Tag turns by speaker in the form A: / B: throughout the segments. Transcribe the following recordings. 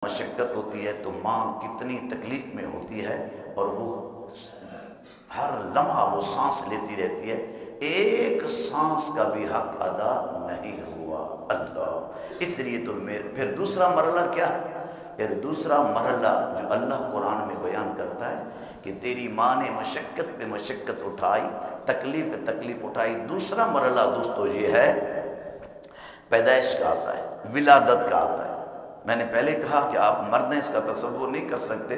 A: مشقت ہوتی ہے تو ماں کتنی تکلیف میں ہوتی ہے، اور وہ ہر لمحہ وہ سانس لیتی رہتی ہے، ایک سانس کا بھی حق ادا نہیں ہوا اللہ۔ اس لیے تو پھر دوسرا مرحلہ کیا ہے؟ پھر دوسرا مرحلہ جو اللہ قرآن میں بیان کرتا ہے کہ تیری ماں نے مشقت پہ مشقت اٹھائی، تکلیف پہ تکلیف اٹھائی۔ دوسرا مرحلہ دوستو یہ ہے، پیدائش کا آتا ہے، ولادت کا آتا ہے۔ میں نے پہلے کہا کہ آپ مرد اس کا تصور نہیں کر سکتے،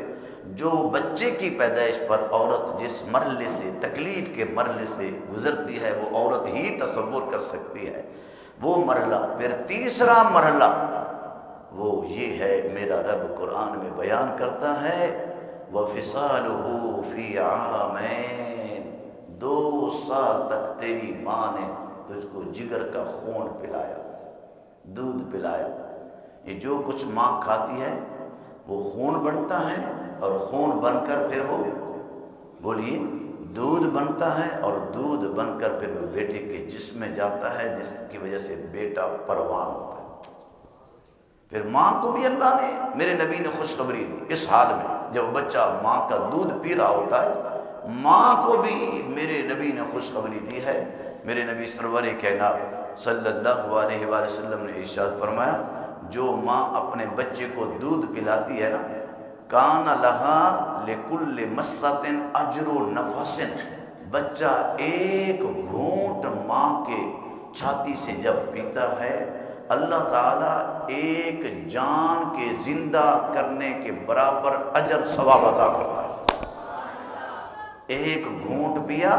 A: جو بچے کی پیدائش پر عورت جس مرحلے سے، تکلیف کے مرحلے سے گزرتی ہے، وہ عورت ہی تصور کر سکتی ہے وہ مرحلہ۔ پھر تیسرا مرحلہ وہ یہ ہے، میرا رب قرآن میں بیان کرتا ہے وَفِصَالُهُ فِي عَامَيْنِ، 2 سال تک تیری ماں نے تجھ کو جگر کا خون پلایا، دودھ پلایا۔ یہ جو کچھ ماں کھاتی ہے وہ خون بنتا ہے، اور خون بن کر پھر وہ بولیے دودھ بنتا ہے، اور دودھ بن کر پھر وہ بیٹے کے جسم میں جاتا ہے، جس کی وجہ سے بیٹا پروان ہوتا ہے۔ پھر ماں کو بھی اللہ نے، میرے نبی نے خوشخبری دی اس حال میں، جب بچہ ماں کا دودھ پی رہا ہوتا ہے، ماں کو بھی میرے نبی نے خوشخبری دی ہے۔ میرے نبی سرور کائنات صلی اللہ علیہ وآلہ وسلم نے ارشاد فرمایا، جو ماں اپنے بچے کو دودھ پلاتی ہے نا، کان لہا لکل مست اجر نفس، بچہ ایک گھونٹ ماں کے چھاتی سے جب پیتا ہے، اللہ تعالیٰ ایک جان کے زندہ کرنے کے برابر اجر ثواب عطا کرتا ہے۔ ایک گھونٹ پیا،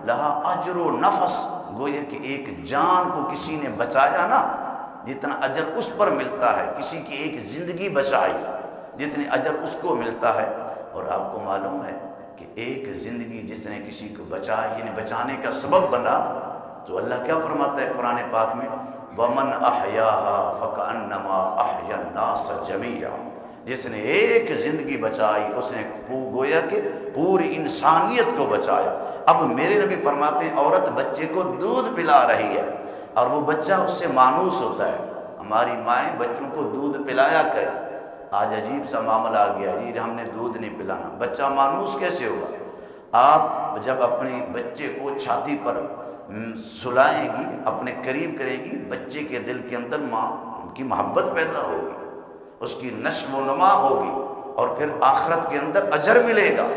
A: لہا اجر و نفس، گویا کہ ایک جان کو کسی نے بچایا نا، جتنا اجر اس پر ملتا ہے، کسی کی ایک زندگی بچائی جتنے اجر اس کو ملتا ہے۔ اور آپ کو معلوم ہے کہ ایک زندگی جس نے کسی کو بچائی، یعنی بچانے کا سبب بنا، تو اللہ کیا فرماتا ہے قرآن پاک میں، وَمَنْ أَحْيَاهَا فَكَأَنَّمَا أَحْيَا النَّاسَ جَمِيعًا، جس نے ایک زندگی بچائی اس نے گویا کہ پوری انسانیت کو بچایا۔ اب میرے نبی فرماتے ہیں عورت بچے کو دودھ پلا رہی ہے اور وہ بچہ اس سے مانوس ہوتا ہے۔ ہماری مائیں بچوں کو دودھ پلایا کریں، آج عجیب سا معاملہ آ گیا، جی ہم نے دودھ نہیں پلانا، بچہ مانوس کیسے ہوگا؟ آپ جب اپنے بچے کو چھاتی پر سلائیں گی، اپنے قریب کریں گی، بچے کے دل کے اندر ماں کی محبت پیدا ہوگی، اس کی نشو و نما ہوگی، اور پھر آخرت کے اندر اجر ملے گا۔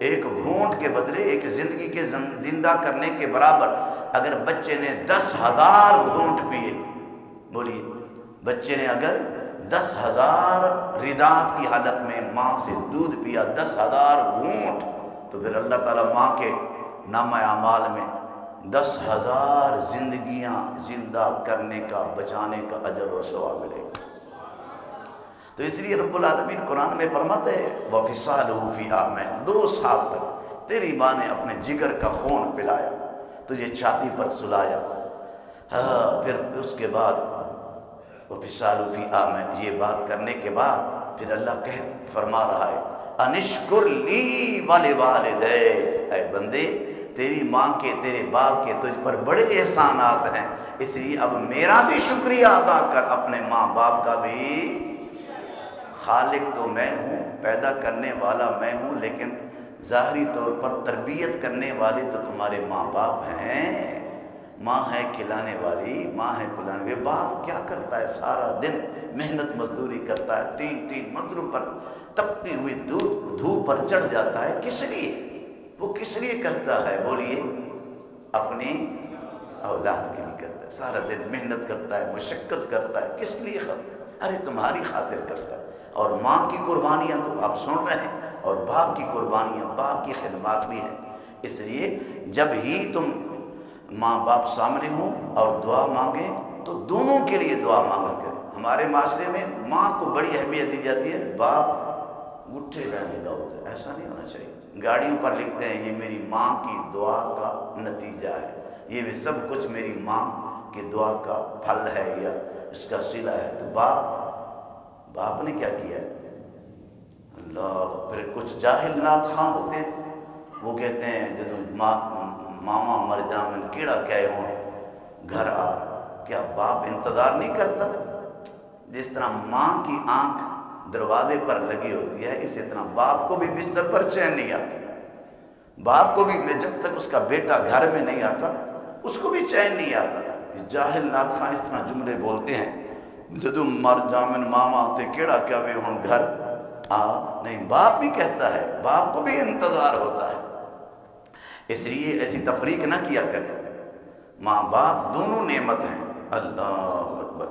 A: ایک گھونٹ کے بدلے ایک زندگی کے زندہ کرنے کے برابر اگر بچے نے 10,000 گھونٹ پیے، بولیے بچے نے اگر 10,000 رداعت کی حالت میں ماں سے دودھ پیا، 10,000 گھونٹ، تو پھر اللہ تعالیٰ ماں کے نامہ اعمال میں 10,000 زندگیاں زندہ کرنے کا، بچانے کا اجر و ثواب ملے گا۔ تو اس لیے رب العالمین قرآن میں فرماتے ہیں وَفِصَالُهُ فِي عَامَيْنِ، 2 سال تک تیری ماں نے اپنے جگر کا خون پلایا، تجھے چھاتی پر سلایا۔ پھر اس کے بعد وَفِصَالُهُ فِي عَامَيْنِ، یہ بات کرنے کے بعد پھر اللہ فرما رہا ہے انشکر لی وَلِوَالِدَيْكَ، اے بندے تیری ماں کے، تیرے باپ کے تجھ پر بڑے احسانات ہیں، اس لیے اب میرا بھی شکریہ ادا کر، اپنے ماں باپ کا بھی۔ خالق تو میں ہوں، پیدا کرنے والا میں ہوں، لیکن ظاہری طور پر تربیت کرنے والے تو تمہارے ماں باپ ہیں۔ ماں ہے کھلانے والی، ماں ہے پلانے والی۔ باپ کیا کرتا ہے؟ سارا دن محنت مزدوری کرتا ہے، 3 منزلوں پر تپتی ہوئی دھوپ پر چڑھ جاتا ہے، کس لیے؟ وہ کس لیے کرتا ہے؟ بولیے اپنی اولاد کے لیے کرتا ہے، سارا دن محنت کرتا ہے، مشقت کرتا ہے، کس لیے؟ ارے تمہاری خاطر کرتا ہے۔ اور ماں کی قربانیاں تو آپ سن رہے ہیں، اور باپ کی قربانیاں، باپ کی خدمات بھی ہیں۔ اس لیے جب ہی تم ماں باپ سامنے ہوں اور دعا مانگیں تو دونوں کے لیے دعا مانگا کریں۔ ہمارے معاشرے میں ماں کو بڑی اہمیت دی جاتی ہے، باپ گٹھے ڈالنے کا ہوتا ہے، ایسا نہیں ہونا چاہیے۔ گاڑیوں پر لکھتے ہیں یہ میری ماں کی دعا کا نتیجہ ہے، یہ بھی سب کچھ میری ماں کی دعا کا پھل ہے یا اس کا صلہ ہے۔ تو باپ نے کیا کیا؟ اللہ، پھر کچھ جاہل ناخواں ہوتے ہیں، وہ کہتے ہیں جب ماما مر جامن کیڑا کہے ہوں گھر آ، کیا باپ انتظار نہیں کرتا؟ جس طرح ماں کی آنکھ دروازے پر لگی ہوتی ہے، اسی طرح باپ کو بھی بستر پر چین نہیں آتا، باپ کو بھی جب تک اس کا بیٹا گھر میں نہیں آتا اس کو بھی چین نہیں آتا۔ جاہل نات خاں اس طرح جملے بولتے ہیں، جدو مر جامن ماما تے کیڑا کیا وے ہن گھر آ، نہیں، باپ بھی کہتا ہے، باپ کو بھی انتظار ہوتا ہے۔ اس لیے ایسی تفریق نہ کیا کرے، ماں باپ دونوں نعمت ہیں، اللہ اکبر۔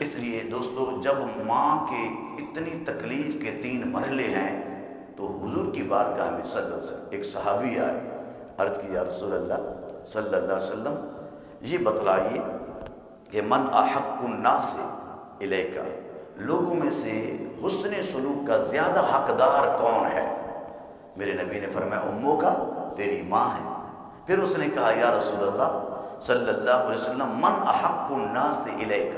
A: اس لیے دوستو جب ماں کے اتنی تکلیف کے 3 مرحلے ہیں تو حضور کی بارگاہ میں صلی اللہ علیہ وسلم ایک صحابی آئے، عرض کی یا رسول اللہ صلی اللہ علیہ وسلم یہ بتلائیے کہ من احق الناس الیک، لوگوں میں سے حسن سلوک کا زیادہ حقدار کون ہے؟ میرے نبی نے فرمایا اموں کا، تیری ماں ہے۔ پھر اس نے کہا یا رسول اللہ صلی اللہ علیہ وسلم من احق الناس الیک،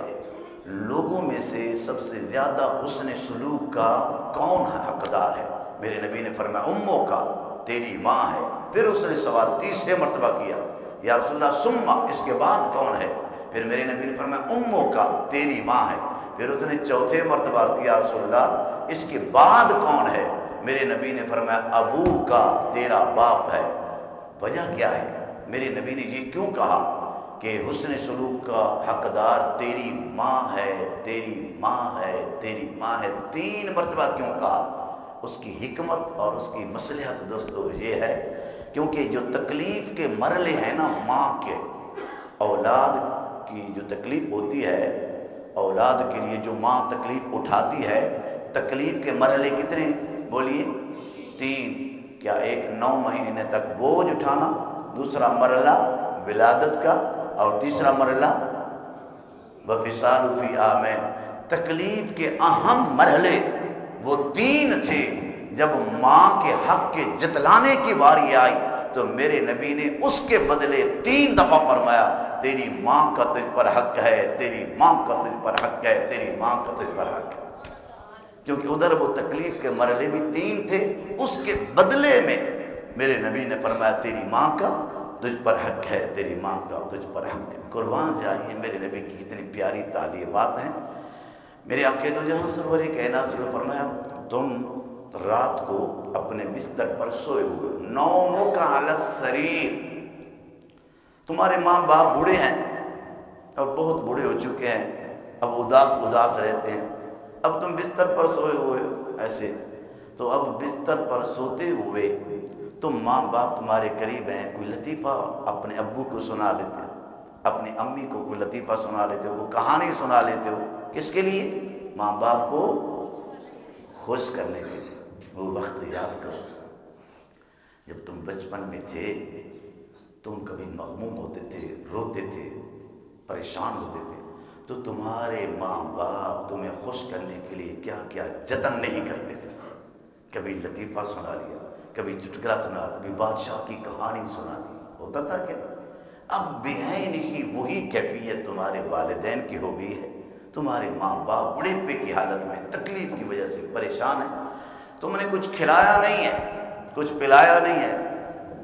A: لوگوں میں سے سب سے زیادہ حسن سلوک کا کون حقدار ہے؟ میرے نبی نے فرمایا اموں کا، تیری ماں ہے۔ پھر اس نے سوال تیسرے مرتبہ کیا یا رسول اللہ ثم، اس کے بعد کون ہے؟ پھر میرے نبی نے فرمایا اموں کا، تیری ماں ہے۔ پھر اس نے چوتھے مرتبہ کیا رسول اللہ اس کے بعد کون ہے؟ میرے نبی نے فرمایا ابو کا، تیرا باپ ہے۔ وجہ کیا ہے؟ میرے نبی نے یہ کیوں کہا کہ حسن سلوک کا حقدار تیری ماں ہے، تیری ماں ہے، تیری ماں ہے، 3 مرتبہ کیوں کہا؟ اس کی حکمت اور اس کی مصلحت دوستو یہ ہے کیونکہ جو تکلیف کے مرحلے ہیں نا ماں کے، اولاد کی جو تکلیف ہوتی ہے، اولاد کے لیے جو ماں تکلیف اٹھاتی ہے، تکلیف کے مرحلے کتنے بولیے؟ 3۔ کیا ایک 9 مہینے تک بوجھ اٹھانا، دوسرا مرحلہ ولادت کا، اور تیسرا مرحلہ وفصال فی عامین۔ تکلیف کے اہم مرحلے وہ 3 تھے۔ جب ماں کے حق کے جتلانے کی باری آئی تو میرے نبی نے اس کے بدلے 3 دفعہ فرمایا تیری ماں کا تجھ پر حق ہے، تیری ماں کا تجھ پر حق ہے، تیری ماں کا تجھ پر حق ہے۔ کیونکہ ادھر وہ تکلیف کے مرحلے بھی 3 تھے، اس کے بدلے میں میرے نبی نے فرمایا تیری ماں کا تجھ پر حق ہے، تیری ماں کا تجھ پر حق ہے۔ قربان جائیے میرے نبی کی کتنی پیاری تعلیمات ہیں۔ میرے آقا دو جہاں سرور کائنات نے فرمایا تم رات کو اپنے بستر پر سوئے ہوئے، نومک علی السریر، تمہارے ماں باپ بوڑھے ہیں اور بہت بوڑھے ہو چکے ہیں، اب اداس رہتے ہیں، اب تم بستر پر سوئے ہوئے ایسے، تو اب بستر پر سوتے ہوئے تم ماں باپ تمہارے قریب ہیں، کوئی لطیفہ اپنے ابو کو سنا لیتے ہو، اپنی امی کو کوئی لطیفہ سنا لیتے ہو، کوئی کہانی سنا لیتے ہو، کس کے لیے؟ ماں باپ کو خوش کرنے کے لیے۔ وہ وقت یاد کرو جب تم بچپن میں تھے، تم کبھی مغموم ہوتے تھے، روتے تھے، پریشان ہوتے تھے، تو تمہارے ماں باپ تمہیں خوش کرنے کے لیے کیا کیا جتن نہیں کرتے تھے۔ کبھی لطیفہ سنا لیا، کبھی چٹکلا سنا، کبھی بادشاہ کی کہانی سنا دی، ہوتا تھا کیا؟ اب بعین ہی وہی کیفیت تمہارے والدین کی ہو گئی ہے۔ تمہارے ماں باپ بڑھاپے کی حالت میں تکلیف کی وجہ سے پریشان ہیں، تم نے کچھ کھلایا نہیں ہے، کچھ پلایا نہیں ہے،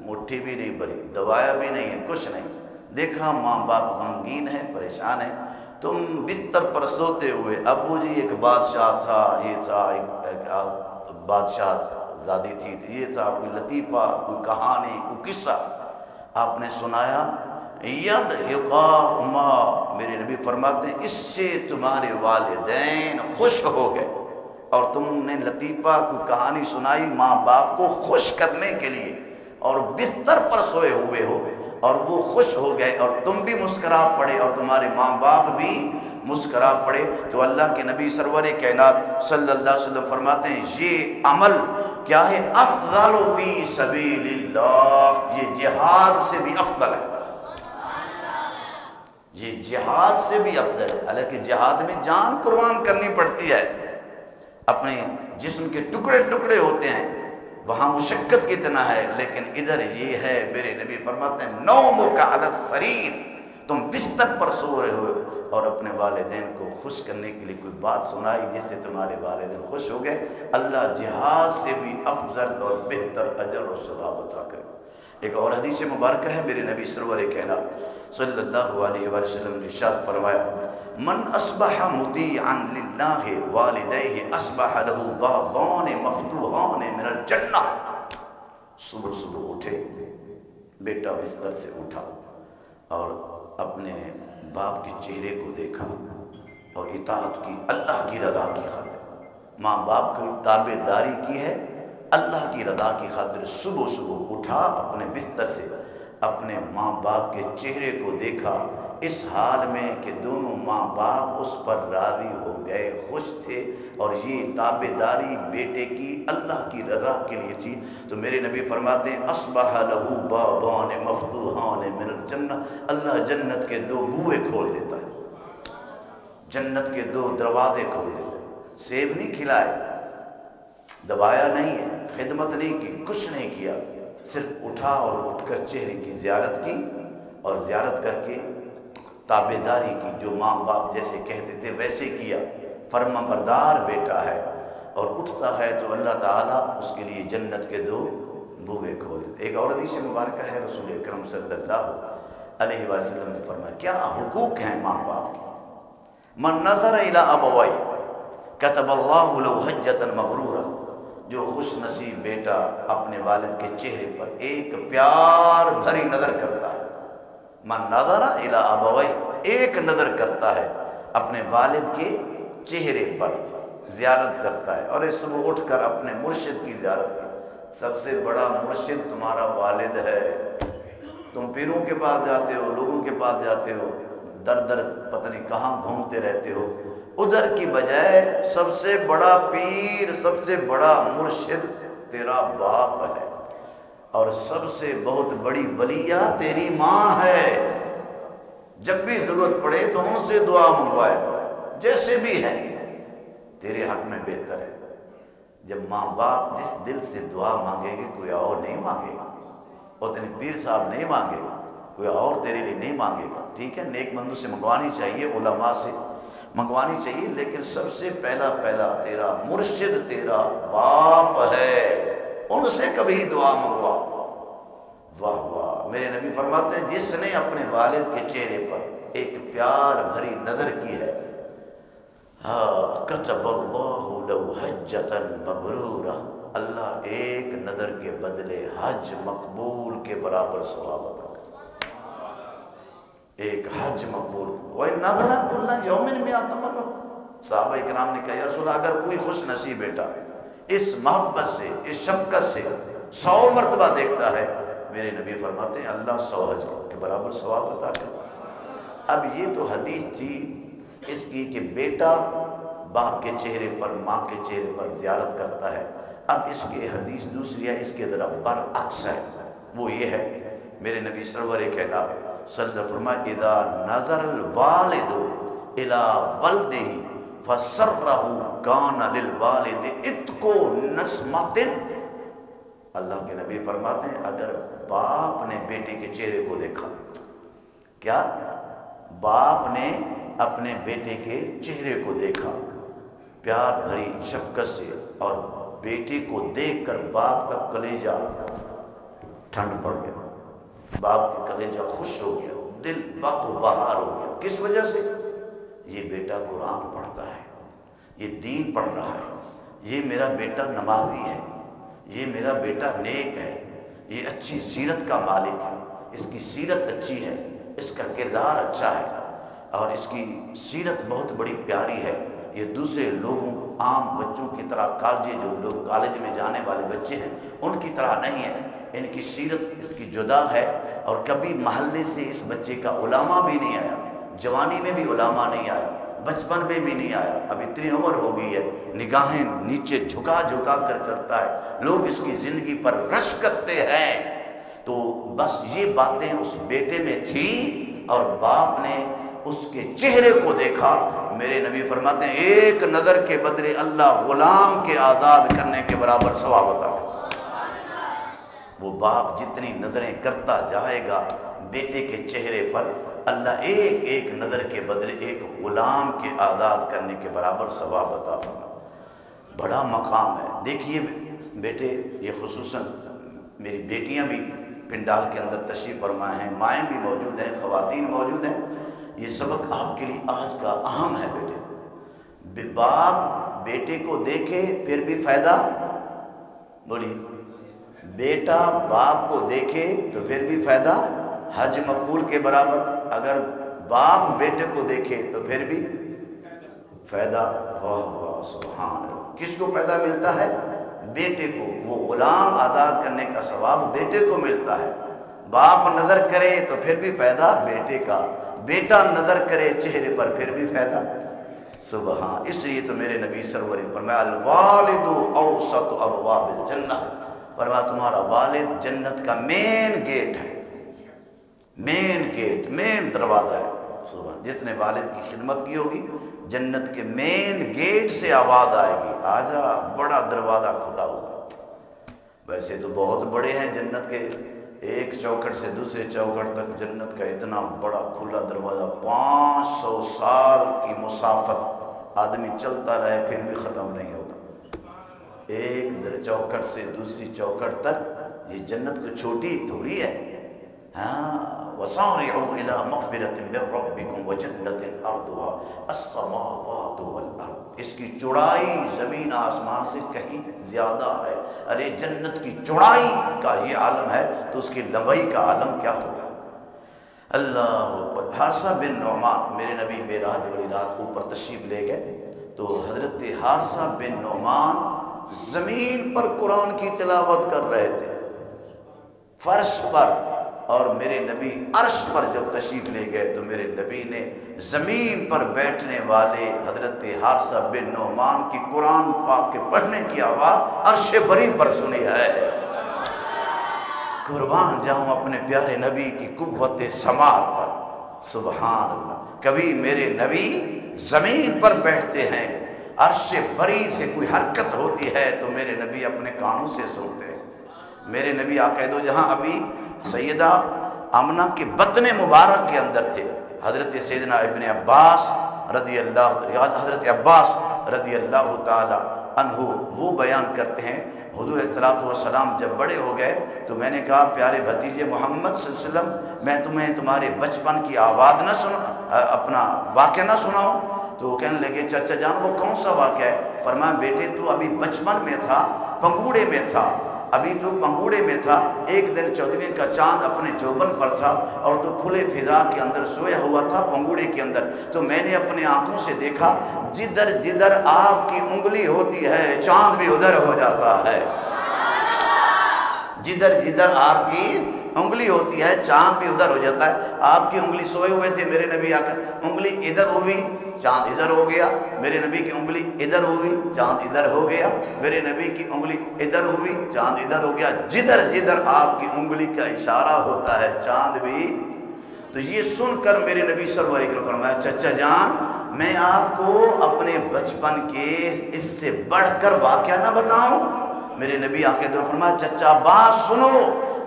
A: مٹھی بھی نہیں بھری، دوایا بھی نہیں ہے، کچھ نہیں، دیکھا ماں باپ غمگین ہیں، پریشان ہیں، تم بستر پر سوتے ہوئے ابو جی ایک بادشاہ تھا، یہ تھا، ایک بادشاہ زادی تھی، یہ تھا، کوئی لطیفہ، کوئی کہانی، کوئی قصہ آپ نے سنایا، ید یقاہما، میرے نبی فرماتے ہیں اس سے تمہارے والدین خوش ہو گئے، اور تم نے لطیفہ کوئی کہانی سنائی ماں باپ کو خوش کرنے کے لیے، اور بستر پر سوئے ہوئے ہو اور وہ خوش ہو گئے اور تم بھی مسکرا پڑے اور تمہارے ماں باپ بھی مسکرا پڑے، تو اللہ کے نبی سرور کائنات صلی اللہ علیہ وسلم فرماتے ہیں یہ عمل کیا ہے؟ افضل فی سبیل اللہ، یہ جہاد سے بھی افضل ہے، یہ جہاد سے بھی افضل ہے۔ حالانکہ جہاد میں جان قربان کرنی پڑتی ہے، اپنے جسم کے ٹکڑے ٹکڑے ہوتے ہیں، وہاں مشقت کتنا ہے، لیکن ادھر یہ ہے، میرے نبی فرماتے ہیں نومک علی السریر، تم بستر پر سو رہے ہو اور اپنے والدین کو خوش کرنے کے لیے کوئی بات سنائی جس سے تمہارے والدین خوش ہو گئے، اللہ جہاد سے بھی افضل اور بہتر اجر و ثواب عطا کرے۔ ایک اور حدیث مبارکہ ہے، میرے نبی سرور کائنات صلی اللہ علیہ وسلم نے ارشاد فرمایا من اصبح مطیعا للہ والدیہ اصبح لہ بابان مفتوحان من الجنہ۔ صبح صبح اٹھے، بیٹا بستر سے اٹھا اور اپنے باپ کے چہرے کو دیکھا اور اطاعت کی، اللہ کی رضا کی خاطر، ماں باپ کی تابع داری کی ہے اللہ کی رضا کی خاطر۔ صبح صبح اٹھا اپنے بستر سے، اپنے ماں باپ کے چہرے کو دیکھا، اس حال میں کہ دونوں ماں باپ اس پر راضی ہو گئے، خوش تھے، اور یہ تابع داری بیٹے کی اللہ کی رضا کے لیے تھی۔ تو میرے نبی فرماتے ہیں اصبح لہو بابان مفتوحان من الجنہ، اللہ جنت کے دو بوئے کھول دیتا ہے، جنت کے دو دروازے کھول دیتا ہے۔ سیب نہیں کھلائے، دبایا نہیں ہے، خدمت نہیں کی، کچھ نہیں کیا، صرف اٹھا اور اٹھ کر چہرے کی زیارت کی، اور زیارت کر کے تابع داری کی، جو ماں باپ جیسے کہتے تھے ویسے کیا، فرما بردار بیٹا ہے، اور اٹھتا ہے تو اللہ تعالیٰ اس کے لیے جنت کے دو بوئے کھول دیتے۔ ایک اور حدیث مبارکہ ہے، رسول اکرم صلی اللہ علیہ وسلم نے فرمایا کیا حقوق ہیں ماں باپ کے؟ من نظر الی ابوی کتب اللہ لہ حجۃ مبرورہ، جو خوش نصیب بیٹا اپنے والد کے چہرے پر ایک پیار بھری نظر کرتا ہے، من نظر الی ابوی، ایک نظر کرتا ہے اپنے والد کے چہرے پر، زیارت کرتا ہے، اور اس صبح اٹھ کر اپنے مرشد کی زیارت کی۔ سب سے بڑا مرشد تمہارا والد ہے۔ تم پیروں کے پاس جاتے ہو، لوگوں کے پاس جاتے ہو، در در پتہ نہیں کہاں گھومتے رہتے ہو، ادھر کی بجائے سب سے بڑا پیر، سب سے بڑا مرشد تیرا باپ ہے، اور سب سے بہت بڑی ولیہ تیری ماں ہے۔ جب بھی ضرورت پڑے تو ان سے دعا منگوائے، جیسے بھی ہے تیرے حق میں بہتر ہے۔ جب ماں باپ جس دل سے دعا مانگے گے کوئی اور نہیں مانگے گا، اتنے پیر صاحب نہیں مانگے گا، کوئی اور تیرے لیے نہیں مانگے گا۔ ٹھیک ہے، نیک بندوں سے منگوانی چاہیے، علماء سے منگوانی چاہیے، لیکن سب سے پہلا تیرا مرشد تیرا باپ ہے، ان سے کبھی دعا منگوا۔ واہ واہ، میرے نبی فرماتے ہیں جس نے اپنے والد کے چہرے پر ایک پیار بھری نظر کی ہے، کتب اللہ لہ حجۃ مبرورہ، اللہ ایک نظر کے بدلے حج مقبول کے برابر ثواب عطا کرتا ہے۔ ایک حج مقبول، وَإِن نَظَرَ كُلَّ يَوْمٍ مِئَةَ مَرَّةٍ۔ صحابہ کرام نے کہا یا رسول اللہ، اگر کوئی خوش نصیب بیٹا اس محبت سے، اس شفقت سے 100 مرتبہ دیکھتا ہے، میرے نبی فرماتے ہیں اللہ 100 حج کے برابر ثواب عطا کرتا ہے۔ اب یہ تو حدیث تھی اس کی کہ بیٹا باپ کے چہرے پر، ماں کے چہرے پر زیارت کرتا ہے۔ اب اس کے حدیث دوسری ہے، اس کے ذرا برعکس ہے، وہ یہ ہے میرے نبی سرور کائنات صلی اللہ علیہ وسلم فرمایا اذا نظر الوالد الى ولده فسره كان للوالد اتق نسمۃ۔ اللہ کے نبی فرماتے ہیں اگر باپ نے بیٹے کے چہرے کو دیکھا، کیا باپ نے اپنے بیٹے کے چہرے کو دیکھا پیار بھری شفقت سے، اور بیٹے کو دیکھ کر باپ کا کلیجہ ٹھنڈ پڑ گیا، باپ کا کلیجہ خوش ہو گیا، دل باغ و بہار ہو گیا۔ کس وجہ سے؟ یہ بیٹا قرآن پڑھتا ہے، یہ دین پڑھ رہا ہے، یہ میرا بیٹا نمازی ہے، یہ میرا بیٹا نیک ہے، یہ اچھی سیرت کا مالک ہے، اس کی سیرت اچھی ہے، اس کا کردار اچھا ہے، اور اس کی سیرت بہت بڑی پیاری ہے۔ یہ دوسرے لوگوں عام بچوں کی طرح، جو لوگ کالج میں جانے والے بچے ہیں ان کی طرح نہیں ہے، ان کی سیرت اس کی جدا ہے، اور کبھی محلے سے اس بچے کا علامہ بھی نہیں آیا، جوانی میں بھی علامہ نہیں آیا، بچپن میں بھی نہیں آیا، اب اتنی عمر ہو گئی ہے، نگاہیں نیچے جھکا جھکا کر چلتا ہے، لوگ اس کی زندگی پر رش کرتے ہیں۔ تو بس یہ باتیں اس بیٹے میں تھی، اور باپ نے اس کے چہرے کو دیکھا، میرے نبی فرماتے ہیں ایک نظر کے بدلے اللہ غلام کے آزاد کرنے کے برابر ثواب عطا کرتا۔ وہ باپ جتنی نظریں کرتا جائے گا بیٹے کے چہرے پر، اللہ ایک ایک نظر کے بدلے ایک غلام کے آزاد کرنے کے برابر ثواب عطا فرماتا۔ بڑا مقام ہے۔ دیکھیے بیٹے، یہ خصوصاً میری بیٹیاں بھی پنڈال کے اندر تشریف فرما ہیں، مائیں بھی موجود ہیں، خواتین موجود ہیں۔ یہ سبق آپ کے لیے آج کا اہم ہے بیٹے۔ باپ بیٹے کو دیکھے پھر بھی فائدہ، بولی بیٹا باپ کو دیکھے تو پھر بھی فائدہ حج مقبول کے برابر، اگر باپ بیٹے کو دیکھے تو پھر بھی فائدہ۔ واہ واہ سبحان اللہ، کس کو فائدہ ملتا ہے؟ بیٹے کو، وہ غلام آزاد کرنے کا ثواب بیٹے کو ملتا ہے۔ باپ نظر کرے تو پھر بھی فائدہ بیٹے کا، بیٹا نظر کرے چہرے پر پھر بھی فائدہ۔ سبحان، اس لیے تو میرے نبی سرور نے فرمایا الوالد اوسط ابواب الجنہ، فرمایا تمہارا والد جنت کا مین گیٹ ہے، مین گیٹ، مین دروازہ ہے۔ سبحان، جس نے والد کی خدمت کی ہوگی جنت کے مین گیٹ سے آواز آئے گی آجا، بڑا دروازہ کھلا ہوا۔ ویسے تو بہت بڑے ہیں جنت کے، ایک چوکھٹ سے دوسرے چوکھٹ تک جنت کا اتنا بڑا کھلا دروازہ، 500 سال کی مسافت آدمی چلتا رہے پھر بھی ختم نہیں ہوگا۔ ایک چوکھٹ سے دوسری چوکھٹ تک، یہ جنت کو چھوٹی تھوڑی ہے۔ ہاں، وَسَارِعُوا إِلَىٰ مَغْفِرَةٍ مِّن رَّبِّكُمْ وَجَنَّةٍ عَرْضُهَا السَّمَاوَاتُ وَالْأَرْضُ، اس کی چوڑائی زمین آسمان سے کہیں زیادہ ہے۔ ارے جنت کی چوڑائی کا یہ عالم ہے تو اس کی لمبائی کا عالم کیا ہوگا؟ اللہ اکبر۔ حارثہ بن نعمان، میرے نبی معراج والی رات اوپر تشریف لے گئے تو حضرت حارثہ بن نعمان زمین پر قرآن کی تلاوت کر رہے تھے، فرش پر، اور میرے نبی عرش پر جب تشریف لے گئے تو میرے نبی نے زمین پر بیٹھنے والے حضرت حارثہ بن نعمان کی قرآن پاک کے پڑھنے کی آواز عرش بری پر سنی ہے۔ قربان جاؤں اپنے پیارے نبی کی قوت سماعت پر۔ سبحان اللہ، کبھی میرے نبی زمین پر بیٹھتے ہیں، عرش بری سے کوئی حرکت ہوتی ہے تو میرے نبی اپنے کانوں سے سنتے ہیں۔ میرے نبی آقا دو جہاں ابھی سیدہ آمنہ کے بطن مبارک کے اندر تھے، حضرت سیدنا ابن عباس رضی اللہ، حضرت عباس رضی اللہ تعالی عنہ وہ بیان کرتے ہیں حضور صلی اللہ علیہ وسلم جب بڑے ہو گئے تو میں نے کہا پیارے بھتیجے محمد صلی اللہ علیہ وسلم میں تمہیں تمہارے بچپن کی آواز نہ اپنا واقعہ نہ سناؤں؟ تو وہ کہنے لگے چچا جان وہ کون سا واقعہ ہے؟ فرمایا بیٹے تو ابھی بچپن میں تھا، پنگوڑے میں تھا، ابھی تو پنگوڑے میں تھا، ایک دن 14ویں کا چاند اپنے جوبن پر تھا اور تو کھلے فضا کے اندر سویا ہوا تھا پنگوڑے کے اندر، تو میں نے اپنے آنکھوں سے دیکھا جدھر جدھر آپ کی انگلی ہوتی ہے چاند بھی ادھر ہو جاتا ہے، جدھر جدھر آپ کی انگلی ہوتی ہے چاند بھی ادھر ہو جاتا ہے۔ آپ کی انگلی سوئے ہوئے تھے میرے نبی آ کر، انگلی ادھر ہوئی چاند ادھر ہو گیا، میرے نبی کی انگلی ادھر ہوئی چاند ادھر ہو گیا، میرے نبی کی انگلی ادھر ہوئی چاند ادھر ہو گیا، جدھر جدھر آپ کی انگلی کا اشارہ ہوتا ہے چاند بھی۔ تو یہ سن کر میرے نبی صلی اللہ علیہ وسلم نے فرمایا چچا جان میں آپ کو اپنے بچپن کے اس سے بڑھ کر واقعہ نہ بتاؤں؟ میرے نبی آقا دو فرمایا چچا بات سنو،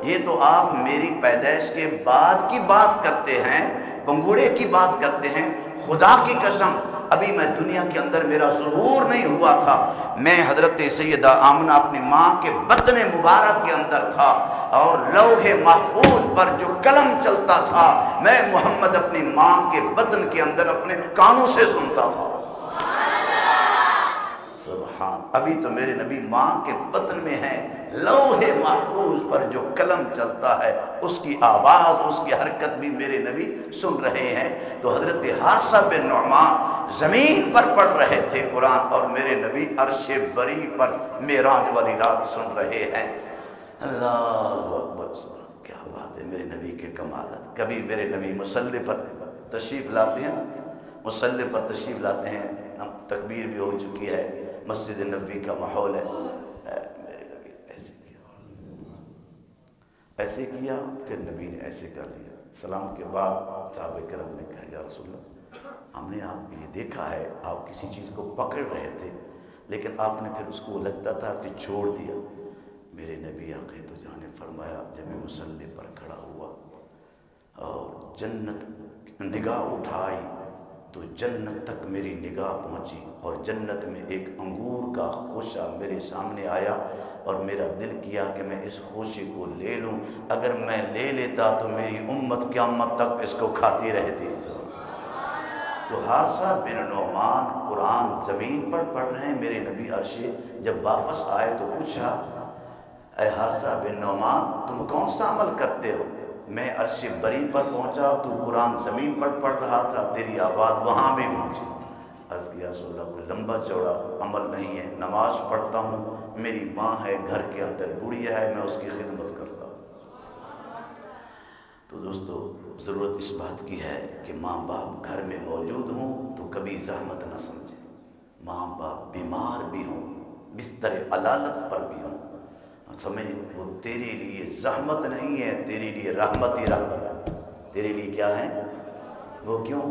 A: یہ تو آپ میری پیدائش کے بعد کی بات کرتے ہیں، پنگوڑے کی بات کرتے ہیں، خدا کی قسم ابھی میں دنیا کے اندر میرا ظہور نہیں ہوا تھا، میں حضرت سیدہ آمنہ اپنی ماں کے بطن مبارک کے اندر تھا اور لوح محفوظ پر جو قلم چلتا تھا میں محمد اپنی ماں کے بطن کے اندر اپنے کانوں سے سنتا تھا۔ سبحان، ابھی تو میرے نبی ماں کے بطن میں ہیں، لوح محفوظ پر جو قلم چلتا ہے اس کی آواز اس کی حرکت بھی میرے نبی سن رہے ہیں۔ تو حضرت حارثہ بن نعمان زمین پر پڑھ رہے تھے قرآن اور میرے نبی عرش بری پر معراج والی رات سن رہے ہیں۔ اللہ اکبر، کیا بات ہے میرے نبی کے کمالات۔ کبھی میرے نبی مصلی پر تشریف لاتے ہیں، مصلی پر تشریف لاتے ہیں، تکبیر بھی ہو چکی ہے، مسجد نبوی کا ماحول ہے، میرے نبی ایسے کیا پھر نبی نے ایسے کر لیا۔ سلام کے بعد صحابہ کرام نے کہا یا رسول اللہ ہم نے آپ کو یہ دیکھا ہے آپ کسی چیز کو پکڑ رہے تھے لیکن آپ نے پھر اس کو لگتا تھا کہ چھوڑ دیا۔ میرے نبی آقا تو جان نے فرمایا جب میں مصلی پر کھڑا ہوا اور جنت نگاہ اٹھائی تو جنت تک میری نگاہ پہنچی اور جنت میں ایک انگور کا خوشہ میرے سامنے آیا اور میرا دل کیا کہ میں اس خوشے کو لے لوں. اگر میں لے لیتا تو میری امت قیامت تک اس کو کھاتی رہتی. تو حارثہ بن نعمان قرآن زمین پر پڑھ رہے ہیں. میرے نبی عرش جب واپس آئے تو پوچھا اے حارثہ بن نعمان تم کون سا عمل کرتے ہو؟ میں عرش بری پر پہنچا تو قرآن زمین پر پڑھ رہا تھا، تیری آواز وہاں بھی پہنچی. عرض کیا رسول اللہ کوئی لمبا چوڑا عمل نہیں ہے، نماز پڑھتا ہوں، میری ماں ہے گھر کے اندر بڑھیا ہے، میں اس کی خدمت کرتا ہوں. تو دوستو ضرورت اس بات کی ہے کہ ماں باپ گھر میں موجود ہوں تو کبھی زحمت نہ سمجھیں. ماں باپ بیمار بھی ہوں، بستر علالت پر بھی ہوں، سمجھ وہ تیرے لیے زحمت نہیں ہے، تیرے لیے رحمت ہی رحمت ہے. تیرے لیے کیا ہے وہ؟ کیوں؟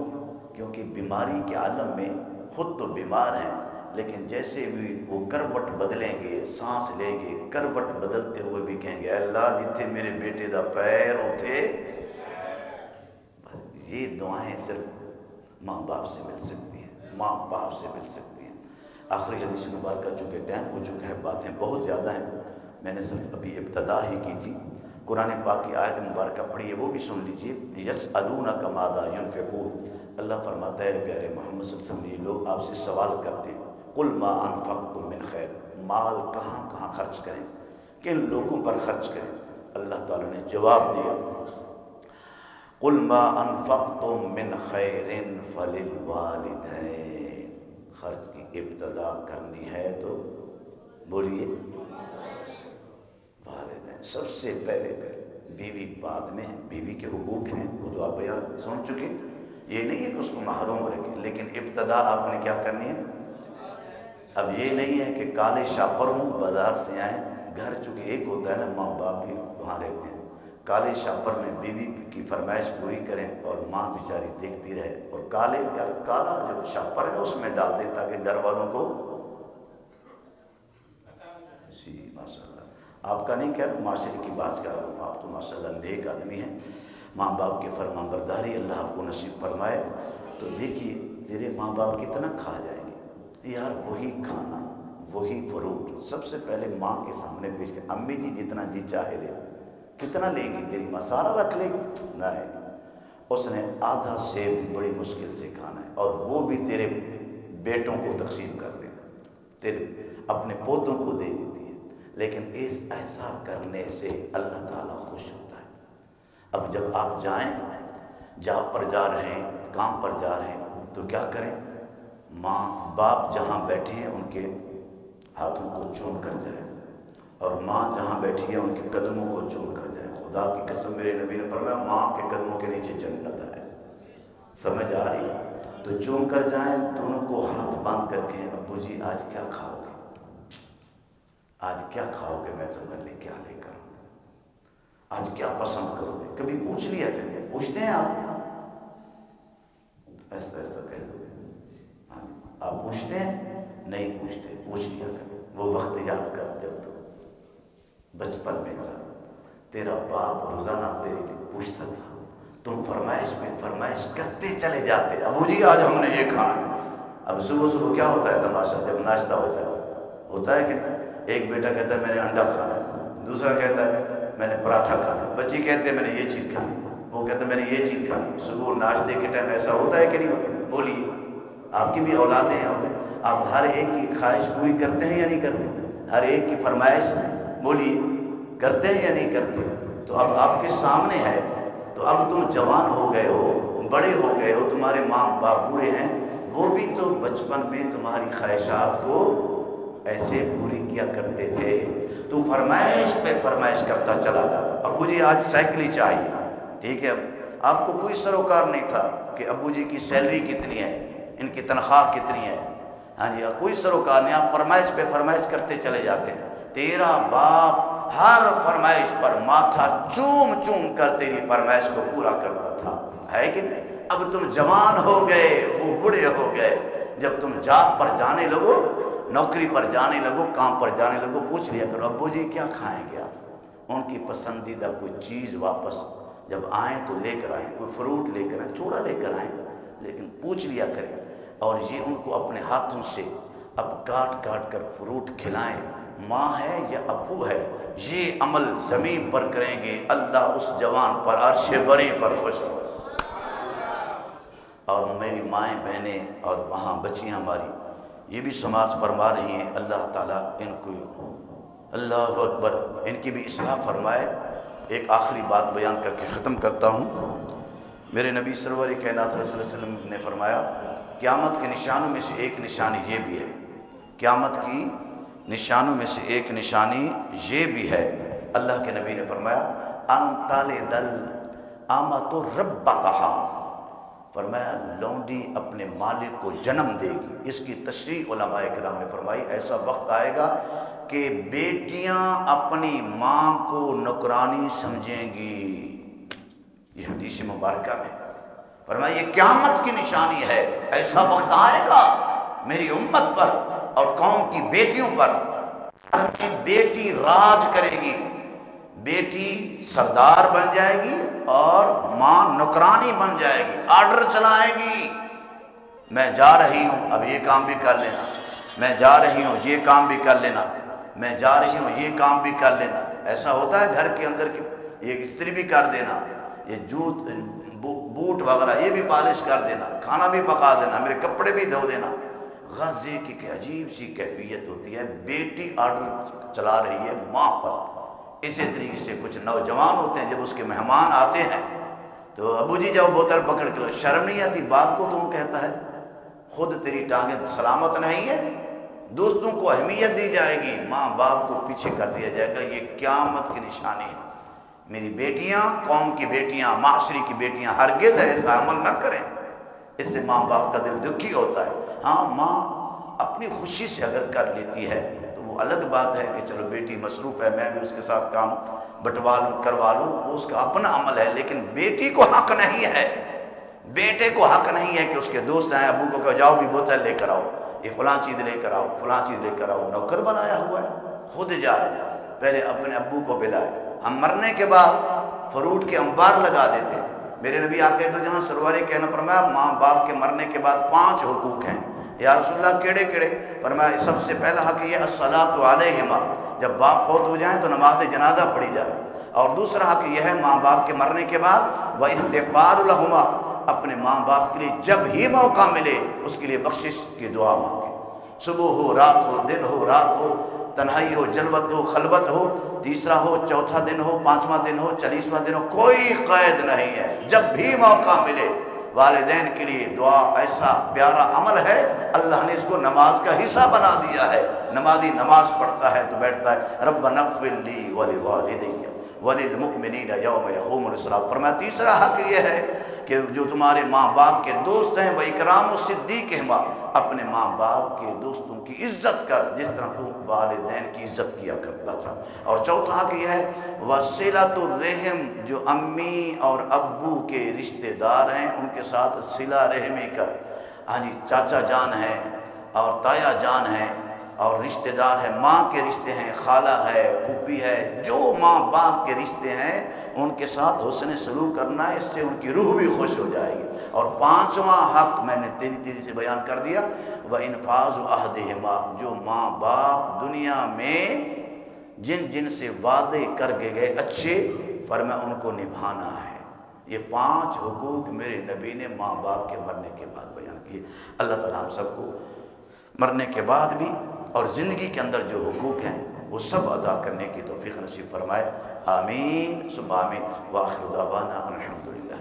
A: کیونکہ بیماری کے عالم میں خود تو بیمار ہیں، لیکن جیسے بھی وہ کروٹ بدلیں گے، سانس لیں گے، کروٹ بدلتے ہوئے بھی کہیں گے اللہ جتھے میرے بیٹے دا پیر ہوتے. بس یہ دعائیں صرف ماں باپ سے مل سکتی ہیں، ماں باپ سے مل سکتی ہیں. آخری حدیث مبارکہ چونکہ ٹائم ہو چکا ہے، باتیں بہت زیادہ ہیں، میں نے صرف ابھی ابتدا ہی کی تھی. قرآن پاک کی آیت مبارکہ پڑھی ہے، وہ بھی سن لیجئے. یسألونک ماذا ينفقون، اللہ فرماتا ہے پیارے محمد صلی اللہ علیہ وسلم یہ لوگ آپ سے سوال کرتے ہیں قل ما انفقتم من خیر، مال کہاں کہاں خرچ کریں، کن لوگوں پر خرچ کریں. اللہ تعالیٰ نے جواب دیا قل ما انفقتم من خیر فللوالدین. خرچ کی ابتدا کرنی ہے تو بولیے والدین سب سے پہلے. بیوی بعد میں، بیوی کے حقوق ہیں وہ تو آپ بیان سن چکے. یہ نہیں ہے کہ اس کو محروم رکھیں، لیکن ابتدا آپ نے کیا کرنی ہے. اب یہ نہیں ہے کہ کالے شاپر ہوں بازار سے آئیں، گھر چونکہ ایک ہوتا ہے نا، ماں باپ بھی وہاں رہتے ہیں، کالے شاپر میں بیوی کی فرمائش پوری کریں اور ماں بیچاری دیکھتی رہے، اور کالے یا کالا جو شاپر ہے اس میں ڈال دیں تاکہ گھر والوں کو. جی ماشاء اللہ، آپ کا نہیں کہہ معاشرے کی بات کر رہا ہوں، آپ تو ماشاء اللہ نیک آدمی ہیں. ماں باپ کے فرمان برداری اللہ آپ کو نصیب فرمائے. تو دیکھیے تیرے ماں باپ کتنا کھا جائیں گے یار، وہی کھانا وہی فروٹ سب سے پہلے ماں کے سامنے پیش کر. امی جی جتنا جی چاہے لے، کتنا لیں گی تیری ماں؟ سارا رکھ لے گی؟ نہیں، اس نے آدھا سیب بڑی مشکل سے کھانا ہے اور وہ بھی تیرے بیٹوں کو تقسیم کر دینا، تیرے اپنے پوتوں کو دے دیتی ہے. لیکن اس ایسا کرنے سے اللہ تعالیٰ خوش ہوتا ہے. اب جب آپ جائیں، جاب پر جا رہے ہیں، کام پر جا رہے ہیں، تو کیا کریں؟ ماں باپ جہاں بیٹھے ہیں ان کے ہاتھوں کو چوم کر جائیں، اور ماں جہاں بیٹھی ہے ان کے قدموں کو چوم کر جائیں. خدا کی قسم میرے نبی نے فرمایا ماں کے قدموں کے نیچے جنت ہے. سمجھ آ رہی ہے؟ تو چوم کر جائیں، دونوں کو ہاتھ باندھ کر کے ابو جی آج کیا کھاؤ گے، آج کیا کھاؤ گے، میں تمہارے لیے کیا لے کر آؤں، آج کیا پسند کرو گے. کبھی پوچھ لیا کریں، پوچھتے ہیں آپ؟ ایسا ایسا کہہ دو گے، آپ پوچھتے ہیں؟ نہیں پوچھتے، پوچھ لیا کریں. وہ وقت یاد کر جب تو بچپن میں تھا، تیرا باپ روزانہ تیرے لیے پوچھتا تھا، تم فرمائش میں فرمائش کرتے چلے جاتے، ابو جی آج ہم نے یہ کھانا. اب صبح صبح کیا ہوتا ہے تماشا، جب ناشتہ ہوتا ہے کہ ایک بیٹا کہتا ہے میں نے انڈا کھانا ہے، دوسرا کہتا ہے میں نے پراٹھا کھانا ہے، بچی کہتے ہیں میں نے یہ چیز کھانی، وہ کہتا ہے میں نے یہ چیز کھانی. صبح ناشتے کے ٹائم ایسا ہوتا ہے کہ نہیں ہوتا؟ بولیے، آپ کی بھی اولادیں ہیں ہوتے، آپ ہر ایک کی خواہش پوری کرتے ہیں یا نہیں کرتے؟ ہر ایک کی فرمائش بولیے کرتے ہیں یا نہیں کرتے؟ تو اب آپ کے سامنے ہے، تو اب تم جوان ہو گئے ہو، بڑے ہو گئے ہو، تمہارے ماں باپ بوڑھے ہیں، وہ بھی تو بچپن میں تمہاری خواہشات کو ایسے پوری کیا کرتے تھے. تو فرمائش پہ فرمائش کرتا چلا جاتا، ابو جی آج سائیکل ہی چاہیے، ٹھیک ہے. اب آپ کو کوئی سروکار نہیں تھا کہ ابو جی کی سیلری کتنی ہے، ان کی تنخواہ کتنی ہے، ہاں جی کوئی سروکار نہیں. آپ فرمائش پہ فرمائش کرتے چلے جاتے ہیں. تیرا باپ ہر فرمائش پر ماتھا چوم چوم کر تیری فرمائش کو پورا کرتا تھا، ہے کہ نہیں؟ اب تم جوان ہو گئے، وہ بوڑھے ہو گئے، جب تم جاب پر جانے لگو، نوکری پر جانے لگو، کام پر جانے لگو، پوچھ لیا کرو ابو جی کیا کھائیں گے آپ، ان کی پسندیدہ کوئی چیز واپس جب آئیں تو لے کر آئیں، کوئی فروٹ لے کر آئیں، تھوڑا لے کر آئیں، لیکن پوچھ لیا کریں، اور یہ ان کو اپنے ہاتھوں سے اب کاٹ کاٹ کر فروٹ کھلائیں، ماں ہے یا ابو ہے، یہ عمل زمین پر کریں گے، اللہ اس جوان پر عرش بری پر خوش ہو۔ اور میری مائیں بہنیں اور وہاں بچیاں ہماری یہ بھی سماعت فرما رہی ہیں، اللہ تعالیٰ ان کو، اللہ اکبر، ان کی بھی اصلاح فرمائے۔ ایک آخری بات بیان کر کے ختم کرتا ہوں۔ میرے نبی سرور کائنات صلی اللہ علیہ وسلم نے فرمایا قیامت کے نشانوں میں سے ایک نشانی یہ بھی ہے، قیامت کی نشانوں میں سے ایک نشانی یہ بھی ہے، اللہ کے نبی نے فرمایا ان تلد الامۃ ربتہا، فرمایا لونڈی اپنے مالک کو جنم دے گی۔ اس کی تشریح علماء کرام نے فرمائی ایسا وقت آئے گا کہ بیٹیاں اپنی ماں کو نوکرانی سمجھیں گی، یہ حدیث مبارکہ میں فرمایا یہ قیامت کی نشانی ہے، ایسا وقت آئے گا میری امت پر اور قوم کی بیٹیوں پر، ایک بیٹی راج کرے گی، بیٹی سردار بن جائے گی اور ماں نوکرانی بن جائے گی، آرڈر چلائے گی، میں جا رہی ہوں اب یہ کام بھی کر لینا، میں جا رہی ہوں یہ کام بھی کر لینا، میں جا رہی ہوں یہ کام بھی کر لینا۔ ایسا ہوتا ہے گھر کے اندر یہ استری بھی کر دینا، یہ جوت بوٹ وغیرہ یہ بھی پالش کر دینا، کھانا بھی پکا دینا، میرے کپڑے بھی دھو دینا۔ غرض یہ کہ عجیب سی کیفیت ہوتی ہے، بیٹی آرڈر چلا رہی ہے ماں پر۔ اسی طریقے سے کچھ نوجوان ہوتے ہیں جب اس کے مہمان آتے ہیں تو ابو جی جاؤ بوتل پکڑ کے لو، شرم نہیں آتی بات کو تم کہتا ہے، خود تیری ٹانگیں سلامت نہیں ہے، دوستوں کو اہمیت دی جائے گی، ماں باپ کو پیچھے کر دیا جائے گا، یہ قیامت کی نشانی ہے۔ میری بیٹیاں، قوم کی بیٹیاں، معاشرے کی بیٹیاں ہرگز ایسا عمل نہ کریں، اس سے ماں باپ کا دل دکھی ہوتا ہے۔ ہاں ماں اپنی خوشی سے اگر کر لیتی ہے تو وہ الگ بات ہے کہ چلو بیٹی مصروف ہے میں بھی اس کے ساتھ کام بٹوا لوں کروا لوں، وہ اس کا اپنا عمل ہے، لیکن بیٹی کو حق نہیں ہے، بیٹے کو حق نہیں ہے کہ اس کے دوست آئیں ابو کو کہو جاؤ بھی بوتل لے کر آؤ، یہ فلاں چیز لے کر آؤ، فلاں چیز لے کر آؤ، نوکر بنایا ہوا ہے، خود جائے، پہلے اپنے ابو کو بلائے۔ ہم مرنے کے بعد فروٹ کے انبار لگا دیتے ہیں، میرے نبی آقا تو جہاں سرور کہنا فرمایا ماں باپ کے مرنے کے بعد 5 حقوق ہیں، یا رسول اللہ کیڑے کیڑے؟ فرمایا سب سے پہلا حق یہ الصلاۃ علیہما، جب باپ فوت ہو جائیں تو نماز جنازہ پڑھی جائے، اور دوسرا حق یہ ہے ماں باپ کے مرنے کے بعد واستغفار لہما، اپنے ماں باپ کے لیے جب ہی موقع ملے اس کے لیے بخشش کی دعا مانگے، صبح ہو رات ہو دن ہو رات ہو، تنہائی ہو جلوت ہو خلوت ہو، تیسرا ہو چوتھا دن ہو 5واں دن ہو 40واں دن ہو، کوئی قید نہیں ہے، جب بھی موقع ملے والدین کے لیے دعا ایسا پیارا عمل ہے، اللہ نے اس کو نماز کا حصہ بنا دیا ہے۔ نمازی نماز پڑھتا ہے تو بیٹھتا ہے ربنا اغفر لی ولوالدی وللمؤمنین یوم یقوم الحساب۔ فرمایا تیسرا حق یہ ہے کہ جو تمہارے ماں باپ کے دوست ہیں وہ اکرام الصدیقہما، اپنے ماں باپ کے دوستوں کی عزت کر جس طرح تو والدین کی عزت کیا کرتا تھا۔ اور چوتھا حق یہ ہے وصلۃ الرحم، جو امی اور ابو کے رشتہ دار ہیں ان کے ساتھ صلہ رحمی کر، ہاں جی چاچا جان ہیں اور تایا جان ہیں اور رشتہ دار ہیں، ماں کے رشتے ہیں، خالہ ہے پھوپھی ہے، جو ماں باپ کے رشتے ہیں ان کے ساتھ حسن سلوک کرنا ہے، اس سے ان کی روح بھی خوش ہو جائے گی۔ اور 5واں حق میں نے تیزی سے بیان کر دیا وَإِنْفَاذُ عَهْدِهِمَا، جو ماں باپ دنیا میں جن جن سے وعدے کر کے گئے اچھے، فرمایا ان کو نبھانا ہے۔ یہ 5 حقوق میرے نبی نے ماں باپ کے مرنے کے بعد بیان کیے۔ اللہ تعالیٰ ہم سب کو مرنے کے بعد بھی اور زندگی کے اندر جو حقوق ہیں وہ سب ادا کرنے کی توفیق نصیب فرمائے، آمین ثم آمین، وآخر دعوانا الحمدللہ۔